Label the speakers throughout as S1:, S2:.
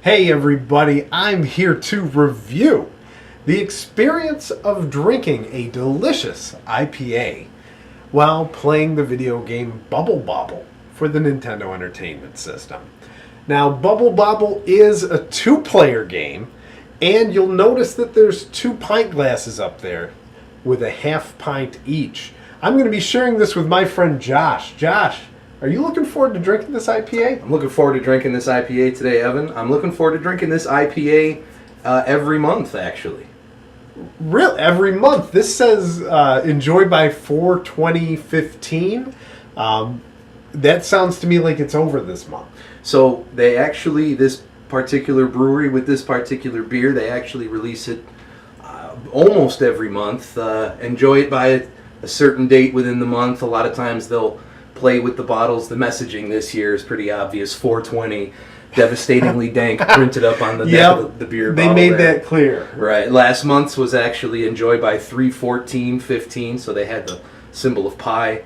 S1: Hey everybody, I'm here to review the experience of drinking a delicious IPA while playing the video game Bubble Bobble for the Nintendo Entertainment System. Now, Bubble Bobble is a two-player game, and you'll notice that there's 2 pint glasses up there with a half pint each. I'm going to be sharing this with my friend Josh. Josh, are you looking forward to drinking this IPA?
S2: I'm looking forward to drinking this IPA today, Evan. I'm looking forward to drinking this IPA every month, actually.
S1: Really? Every month? This says enjoyed by 4/20/15. That sounds to me like it's over this month.
S2: So they actually, this particular brewery with this particular beer, they actually release it almost every month. Enjoy it by a certain date within the month. A lot of times they'll play with the bottles. The messaging this year is pretty obvious. 420, devastatingly dank, printed up on the neck of the beer bottle.
S1: They made that clear.
S2: Right. Last month's was actually enjoy by 3/14/15, so they had the symbol of pi.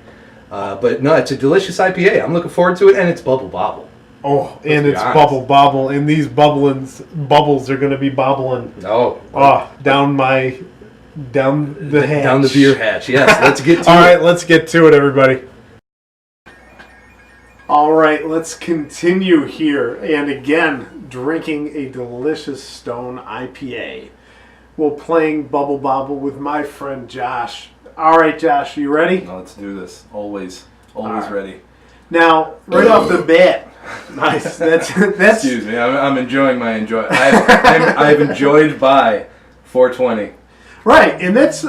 S2: But no, it's a delicious IPA. I'm looking forward to it, and it's Bubble Bobble.
S1: Oh, and it's Bubble Bobble, and these bubbles are going to be bobbling. Down the hatch.
S2: Down the beer hatch. Yes, let's get to it.
S1: All right, let's get to it, everybody. All right, let's continue here. And again, drinking a delicious Stone IPA while playing Bubble Bobble with my friend Josh. All right, Josh, you ready?
S3: No, let's do this. Always ready.
S1: Now, right off the bat, nice. That's.
S3: Excuse me. I'm enjoying my enjoy. I've enjoyed by 420.
S1: Right, and that's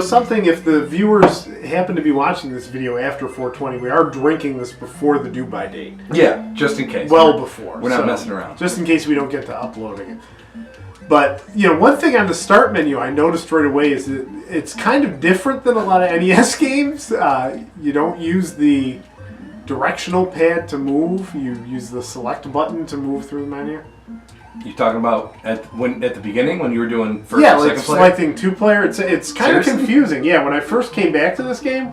S1: something. If the viewers happen to be watching this video after 420, we are drinking this before the due by date.
S3: Yeah, just in case.
S1: Well before.
S3: We're not messing around.
S1: Just in case we don't get to uploading it. But one thing on the start menu I noticed right away is that it's kind of different than a lot of NES games. You don't use the directional pad to move. You use the select button to move through the menu.
S3: You talking about at the beginning when you were doing first
S1: and
S3: second player?
S1: Selecting 2-player. It's kind of confusing. Yeah, when I first came back to this game,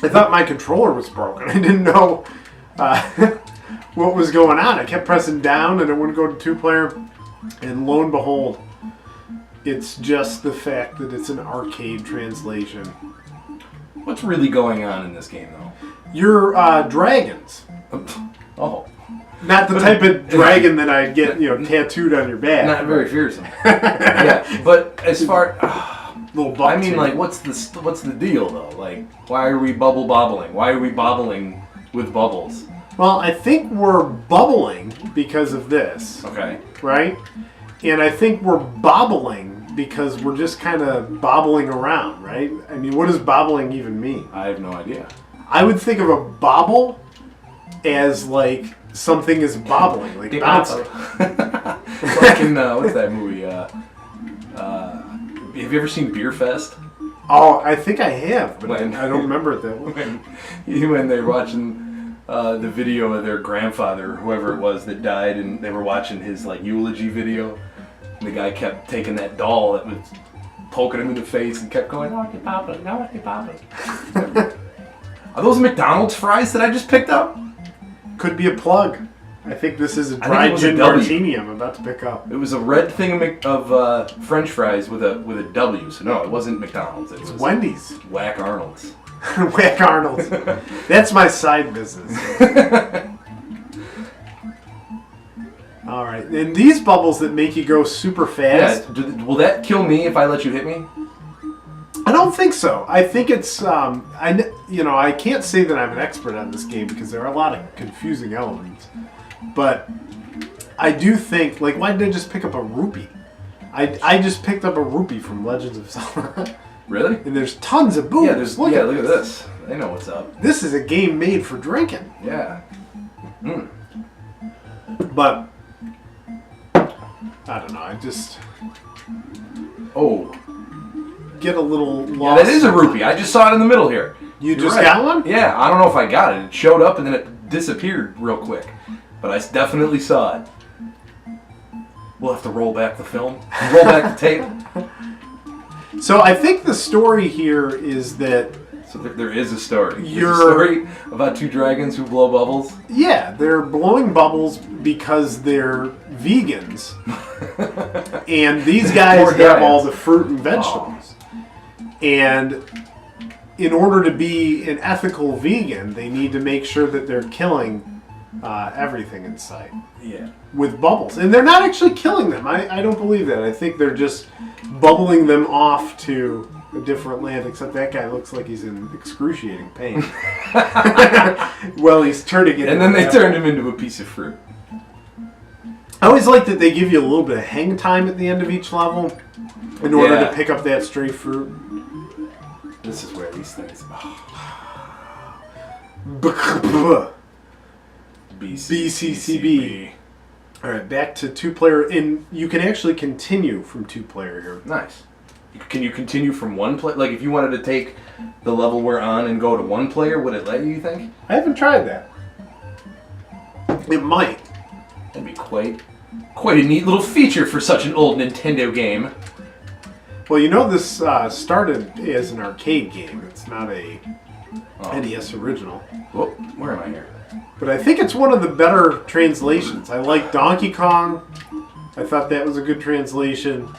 S1: I thought my controller was broken. I didn't know what was going on. I kept pressing down and it wouldn't go to 2-player. And lo and behold, it's just the fact that it's an arcade translation.
S3: What's really going on in this game, though?
S1: You're dragons.
S3: Oh.
S1: Not the type of dragon that I'd get, tattooed on your back.
S3: Not very fearsome. Yeah, but as far,
S1: little
S3: what's the deal though? Like, why are we bubble bobbling? Why are we bobbling with bubbles?
S1: Well, I think we're bubbling because of this.
S3: Okay.
S1: Right? And I think we're bobbling because we're just kind of bobbling around, right? I mean, what does bobbling even mean?
S3: I have no idea.
S1: I would think of a bobble as like something is bobbling, like bouncing.
S3: Like in what's that movie? Have you ever seen Beer Fest?
S1: Oh, I think I have, but I don't remember it that well.
S3: When they're watching the video of their grandfather, whoever it was that died, and they were watching his eulogy video, and the guy kept taking that doll that was poking him in the face and kept going, "No, keep popping, no, keep popping." Are those McDonald's fries that I just picked up?
S1: Could be a plug. I think this is a dry gin martini I'm about to pick up.
S3: It was a red thing of French fries with a W. So no, it wasn't McDonald's. It was
S1: Wendy's.
S3: Whack Arnold's.
S1: Whack Arnold's. That's my side business. All right, and these bubbles that make you go super fast.
S3: Yeah. Will that kill me if I let you hit me?
S1: I don't think so. I think it's I can't say that I'm an expert on this game because there are a lot of confusing elements. But I do think, why did I just pick up a rupee? I just picked up a rupee from Legends of Zelda.
S3: Really?
S1: And there's tons of boobs.
S3: Look at this. They know what's up.
S1: This is a game made for drinking.
S3: Yeah. Mm.
S1: But I don't know. I just get a little lost.
S3: Yeah, that is a rupee. I just saw it in the middle here.
S1: You just got one?
S3: Yeah, I don't know if I got it. It showed up and then it disappeared real quick. But I definitely saw it. We'll have to roll back the film. Roll back the tape.
S1: So I think the story here is that
S3: So there is a story. There's a
S1: You're-
S3: story about two dragons who blow bubbles.
S1: Yeah, they're blowing bubbles because they're vegans, and these guys
S3: Poor
S1: have
S3: guys.
S1: all the fruit and vegetables. And in order to be an ethical vegan, they need to make sure that they're killing everything in sight
S3: Yeah.
S1: with bubbles. And they're not actually killing them. I don't believe that. I think they're just bubbling them off to a different land, except that guy looks like he's in excruciating pain. Well, he's turning it
S3: And then they
S1: into
S3: turned him into a piece of fruit.
S1: I always like that they give you a little bit of hang time at the end of each level in order
S3: Yeah.
S1: to pick up that stray fruit.
S3: This is where these things.
S1: BCCB. All right, back to two-player, and you can actually continue from two-player here.
S3: Nice. Can you continue from one player? Like, if you wanted to take the level we're on and go to one player, would it let you think?
S1: I haven't tried that. It might.
S3: That'd be quite a neat little feature for such an old Nintendo game.
S1: Well, you know this started as an arcade game. It's not a NES original.
S3: Whoa, where am I here?
S1: But I think it's one of the better translations. I like Donkey Kong. I thought that was a good translation.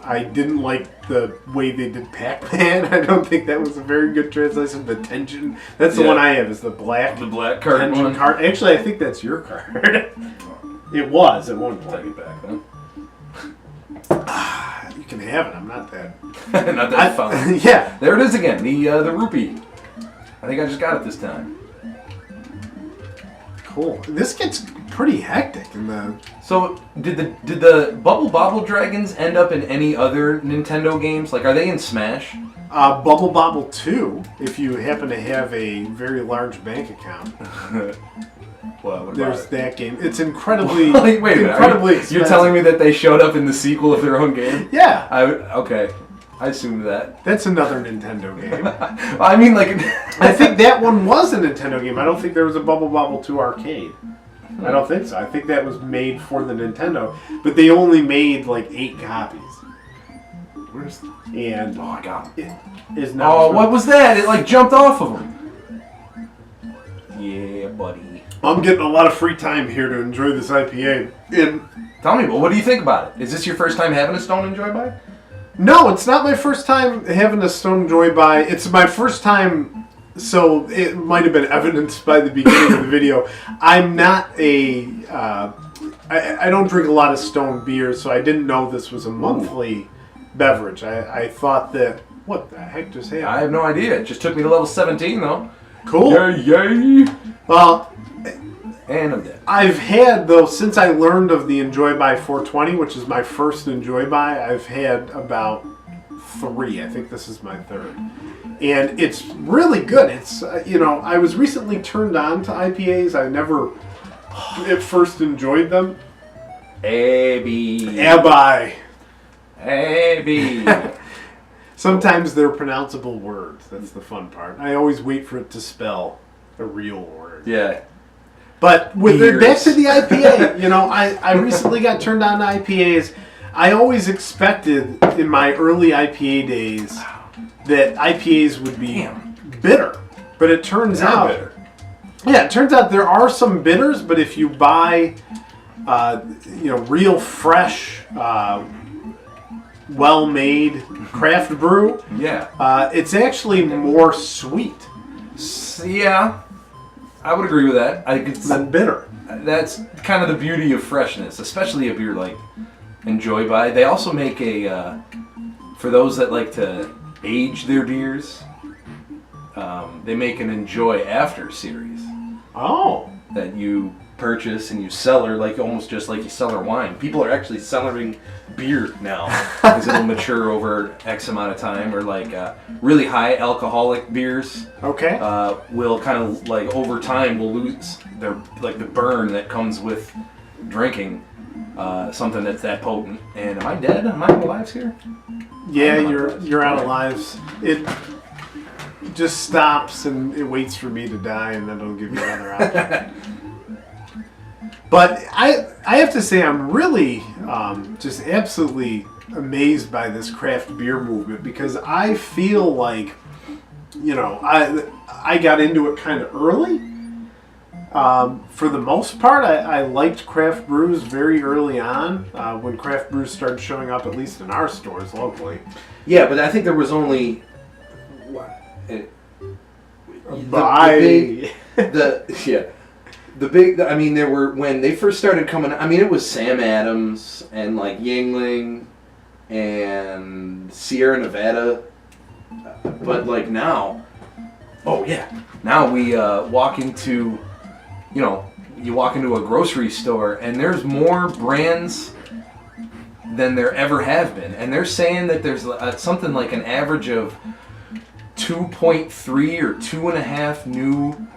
S1: I didn't like the way they did Pac-Man. I don't think that was a very good translation. The Tension. That's the
S3: Yeah.
S1: one I have, is the black
S3: The black card
S1: Tension
S3: one.
S1: card. Actually, I think that's your card. It was at one
S3: Take
S1: point.
S3: it back then.
S1: You can have it. I'm not that.
S3: Not that fun.
S1: Yeah.
S3: There it is again. The rupee. I think I just got it this time.
S1: Cool. This gets pretty hectic in the.
S3: So did the Bubble Bobble dragons end up in any other Nintendo games? Like, are they in Smash?
S1: Bubble Bobble 2, if you happen to have a very large bank account.
S3: Well, what
S1: There's
S3: about
S1: that game. It's incredibly,
S3: Wait a minute.
S1: incredibly
S3: You're
S1: expensive.
S3: telling me that they showed up in the sequel of their own game?
S1: Yeah,
S3: Okay. I assumed that.
S1: that's another Nintendo game.
S3: I mean, like...
S1: I think that one was a Nintendo game. I don't think there was a Bubble Bobble 2 arcade. I don't think so. I think that was made for the Nintendo, but they only made like 8 copies.
S3: Where's...
S1: And
S3: Oh, I got him.
S1: it is not.
S3: Oh, what was that? It, like, jumped off of him. Yeah, buddy.
S1: I'm getting a lot of free time here to enjoy this IPA. And
S3: Tell me, what do you think about it? Is this your first time having a Stone Enjoy by?
S1: no, it's not my first time having a Stone Joy by. It's my first time, so it might have been evidenced by the beginning of the video. I'm not a. I don't drink a lot of Stone beers, so I didn't know this was a monthly beverage. I thought that. What the heck just happened?
S3: I have no idea. It just took me to level 17, though.
S1: Cool.
S3: Yay!
S1: Well,
S3: And I'm dead.
S1: I've had, though, since I learned of the Enjoy by 420, which is my first Enjoy by, I've had about 3. I think this is my 3rd. And it's really good. It's, I was recently turned on to IPAs. I never at first enjoyed them.
S3: A-B.
S1: Abai.
S3: A-B.
S1: Sometimes they're pronounceable words. That's the fun part. I always wait for it to spell a real word.
S3: Yeah.
S1: But with
S3: Beers.
S1: back to the IPA, I recently got turned on to IPAs. I always expected in my early IPA days that IPAs would be bitter, but it turns out,
S3: bitter.
S1: yeah, it turns out there are some bitters. But if you buy, real fresh, well-made craft brew,
S3: Yeah.
S1: it's actually more sweet
S3: Yeah. I would agree with that.
S1: than bitter.
S3: That's kind of the beauty of freshness, especially a beer like Enjoy by. They also make for those that like to age their beers, they make an Enjoy After series
S1: Oh.
S3: that you purchase and you cellar, like almost just like you cellar wine. People are actually cellaring beer now because it'll mature over X amount of time, or like really high alcoholic beers.
S1: Okay.
S3: Will kind of like over time will lose their like the burn that comes with drinking something that's that potent. And am I dead? Am I out of lives here?
S1: Yeah,
S3: I'm
S1: you're out of lives. It just stops and it waits for me to die, and then it'll give you another option. But I have to say I'm really just absolutely amazed by this craft beer movement, because I feel like I got into it kind of early. For the most part, I liked craft brews very early on when craft brews started showing up, at least in our stores locally.
S2: Yeah, but I think there was only there were, when they first started coming, I mean, it was Sam Adams and like Yingling and Sierra Nevada, but like now,
S3: now we walk into, you walk into a grocery store and there's more brands than there ever have been, and they're saying that there's something like an average of 2.3 or 2.5 new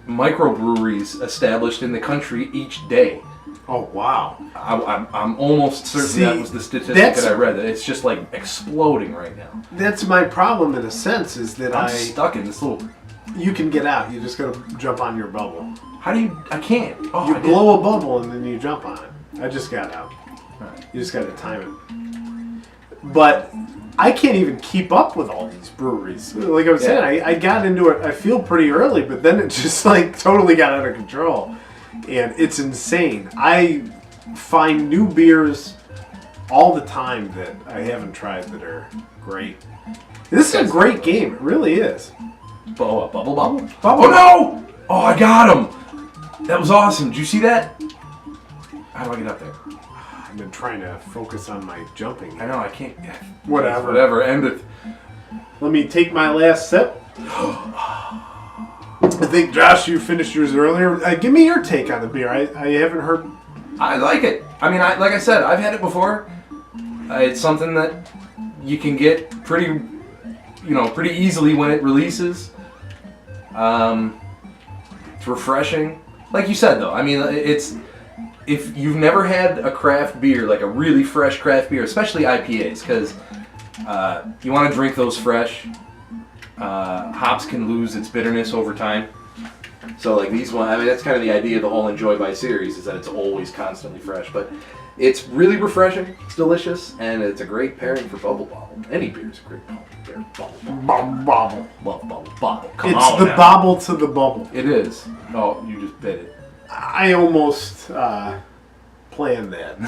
S3: microbreweries established in the country each day.
S1: Oh, wow.
S3: I'm almost certain that was the statistic that I read, that it's just like exploding right now.
S1: That's my problem in a sense, is that
S3: I'm stuck in this little...
S1: You can get out. You just got to jump on your bubble.
S3: How do you... I can't. Oh,
S1: you blow a bubble and then you jump on it. I just got out.
S3: Right.
S1: You just got to time it. But I can't even keep up with all these breweries. Like I was saying, I got into it, I feel pretty early, but then it just like totally got out of control. And it's insane. I find new beers all the time that I haven't tried that are great. This is a great game. It really is.
S3: Bubble Bobble? Oh no! Oh, I got him! That was awesome. Did you see that? How do I get up there?
S1: I've been trying to focus on my jumping.
S3: I know, I can't.
S1: Whatever.
S3: End it.
S1: Let me take my last sip. I think, Josh, you finished yours earlier. Give me your take on the beer. I haven't heard.
S3: I like it. I mean, like I said, I've had it before. It's something that you can get pretty easily when it releases. It's refreshing. Like you said, though, I mean, it's... If you've never had a craft beer, like a really fresh craft beer, especially IPAs, because you want to drink those fresh. Hops can lose its bitterness over time. So like these ones, I mean, that's kind of the idea of the whole Enjoy By series, is that it's always constantly fresh. But it's really refreshing, it's delicious, and it's a great pairing for Bubble Bobble. Any beer is a great beer.
S1: Bubble Bobble.
S3: Bubble Bobble.
S1: It's the bobble to the bubble.
S3: It is. Oh, you just bit it.
S1: I almost planned that.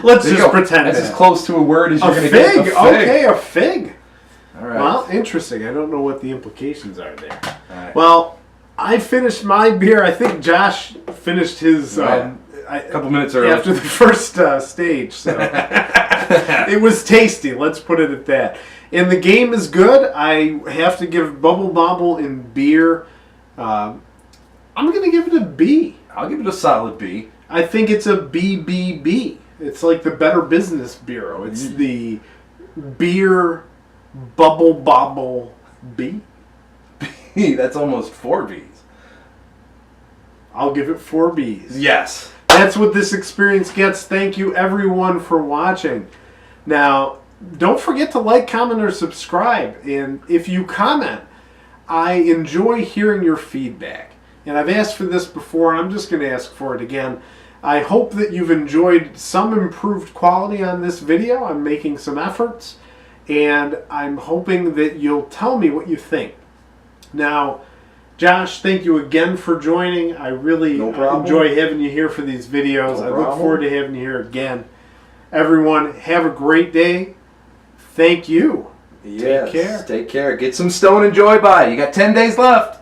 S1: Let's just pretend
S3: that's as close to a word as you're going to
S1: get.
S3: A fig.
S1: Okay, a fig.
S3: All right.
S1: Well, interesting. I don't know what the implications are there.
S3: All right.
S1: Well, I finished my beer. I think Josh finished his
S3: a couple minutes early
S1: after the first stage. So it was tasty. Let's put it at that. And the game is good. I have to give Bubble Bobble in beer. I'm going to give it a B.
S3: I'll give it a solid B.
S1: I think it's a BBB. It's like the Better Business Bureau. It's the Beer Bubble Bobble B.
S3: That's almost 4 Bs.
S1: I'll give it 4 Bs.
S3: Yes.
S1: That's what this experience gets. Thank you, everyone, for watching. Now, don't forget to like, comment, or subscribe. And if you comment, I enjoy hearing your feedback. And I've asked for this before, and I'm just going to ask for it again. I hope that you've enjoyed some improved quality on this video. I'm making some efforts, and I'm hoping that you'll tell me what you think. Now, Josh, thank you again for joining. I really enjoy having you here for these videos. I look forward to having you here again. Everyone, have a great day. Thank you.
S2: Yes.
S1: Take care.
S2: Take care. Get some Stone Enjoy By. You got 10 days left.